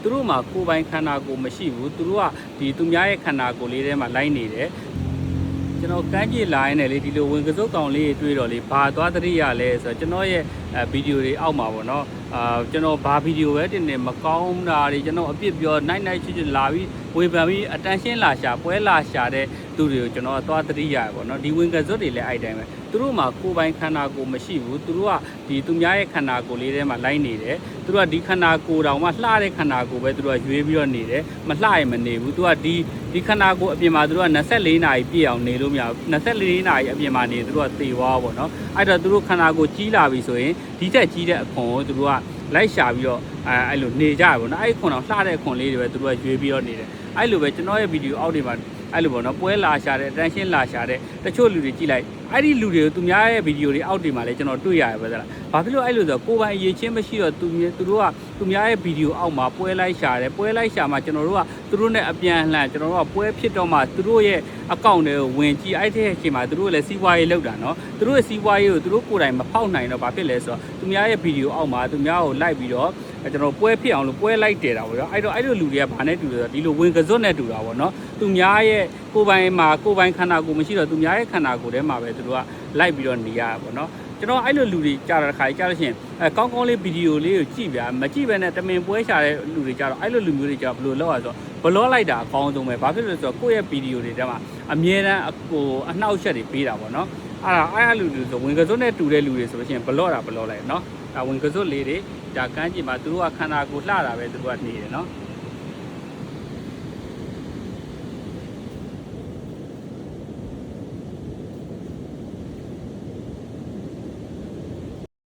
သူတို့မှာကိုယ်ပိုင်ခန္ဓာကိုယ်မရှိဘူးသူတို့ကဒီသူများရဲ့ခန္ဓာကိုယ်လေးထဲမှာလိုက်နေတယ်ကျွန်တော်ကမ်းပြေးလာရင်လည်းဒီလိုဝင်ကစုပ်ကောင်လေးတွေးတော့လေဘာသွားတရိရလဲဆိုတော့ကျွန်တော်ရဲ့ဗီဒီယိုတွေအောက်မှာပေါ့နော်ကျွန်တော်ဘာဗီဒီယိုပဲတင်နေမကောင်းတာတွေကျွန်တော်အပြစ်ပြောနိုင်ချစ်လာပြီးဝေဖန်ပြီးအတန်ရှင်းလာရှာပွဲလာရှာတဲ့သူတွေကိုကျွန်တော်သွားတရိရပေါ့နော်ဒီဝင်ကစုပ်တွေလည်းအဲ့တိုင်းပဲသူတို့မှာကိုယ်ပိုင်ခန္ဓာကိုယ်မရှိဘူးသူတို့ကဒီသူများရဲ့ခန္ဓာကိုယ်လေးထဲမှာလိုက်နေတယ်သူတို့ကဒီခန္ဓာကိုယ်တောင်မှလှတဲ့ခန္ဓာကိုယ်ပဲသူတို့ကရွေးပြီးတော့နေတယ်မလှရင်မနေဘူးသူကဒီခန္ဓာကိုယ်အပြင်မှာသူတို့က24နာရီပြည့်အောင်နေလို့မရဘူး24နာရီအပြင်မှာနေသူတို့ကသေသွားပေါ့နော်အဲ့တော့သူတို့ခန္ဓာကိုယ်ကြီးလာပြီဆိုရင်ဒီတက်ကြီးတဲ့အခွန်ကိုသူတို့ကလိုက်ရှာပြီးတော့အဲ့လိုနေကြရပေါ့နော်အဲ့ခွန်တော့လှတဲ့အခွန်လေးတွေပဲသူတို့ကရွေးပြီးတော့နေတယ်အဲ့လိုပဲကျွန်တော်ရဲ့ဗီဒီယိုအောက်တွေမှာအဲ့လိုပေါ့နော်ပွဲလာရှာတဲ့တန်းရှင်းလာရှာတဲ့တချို့လူတွေကြည့်လိုက်အဲ့ဒီလူတွေကိုသူများရဲ့ဗီဒီယိုတွေအောက်တွေမှာလည်းကျွန်တော်တွေ့ရတယ်ပဲလားဘာဖြစ်လို့အဲ့လိုဆိုတော့ကိုယ်ပိုင်အရေးချင်းမရှိတော့သူတို့ကသူများရဲ့ဗီဒီယိုအောက်မှာပွဲလိုက်ရှာတယ်ပွဲလိုက်ရှာမှာကျွန်တော်တို့ကသူတို့နဲ့အပြန်အလှန်ကျွန်တော်တို့ကပွဲဖြစ်တော့မှသူတို့ရဲ့အကောင့်တွေကိုဝင်ကြည့်အဲ့ဒီအချိန်မှာသူတို့လည်းစီးပွားရေးလုပ်တာနော်သူတို့ရဲ့စီးပွားရေးကိုသူတို့ကိုယ်တိုင်မဖောက်နိုင်တော့ဘာဖြစ်လဲဆိုတော့သူများရဲ့ဗီဒီယိုအောက်မှာသူများကိုလိုက်ပြီးတော့ကျွန်တော်ပွဲဖြစ်အောင်လို့ပွဲလိုက်တယ်တာပေါ့နော်အဲ့တော့အဲ့လိုလူတွေကဘာနဲ့တူလဲဆိုတော့ဒီလိုဝင်ကစွတ်နဲ့တူတာပေါ့နော်သူများရဲ့ကိုယ်ပိုင်ခန္ဓာကိုယ်မရှိတော့သူများရဲ့ခန္ဓာကိုယ်ထဲမှာပဲသူတို့ကလိုက်ပြီးတော့နေရတာပေါ့နော်ကျွန်တော်အဲ့လိုလူတွေကြားတဲ့ခါကြားလို့ရှိရင်ကောင်းကောင်းလေးဗီဒီယိုလေးကိုကြည့်ပြမကြည့်ဘဲနဲ့တမင်ပွဲရှာတဲ့လူတွေကြတော့အဲ့လိုလူမျိုးတွေကြဘယ်လိုလုပ်ရဆိုဘလော့လိုက်တာအကောင်းဆုံးပဲဘာဖြစ်လို့လဲဆိုတော့ကိုယ့်ရဲ့ဗီဒီယိုတွေထဲမှာအမြဲတမ်းအနှောက်အယှက်တွေပေးတာပေါ့နော်အဲ့လူတွေဆိုဝင်ကစွတ်နဲ့တူတဲ့လူတွေဆိုလို့ရှိရင်ဘလော့လိုက်နော်ဒါဝင်ကစွတ်လေးတွေဒါကမ်းကြည့်မှာသူတို့ကခန္ဓာကိုယ်လှတာပဲသူတို့ကနေတယ်နော်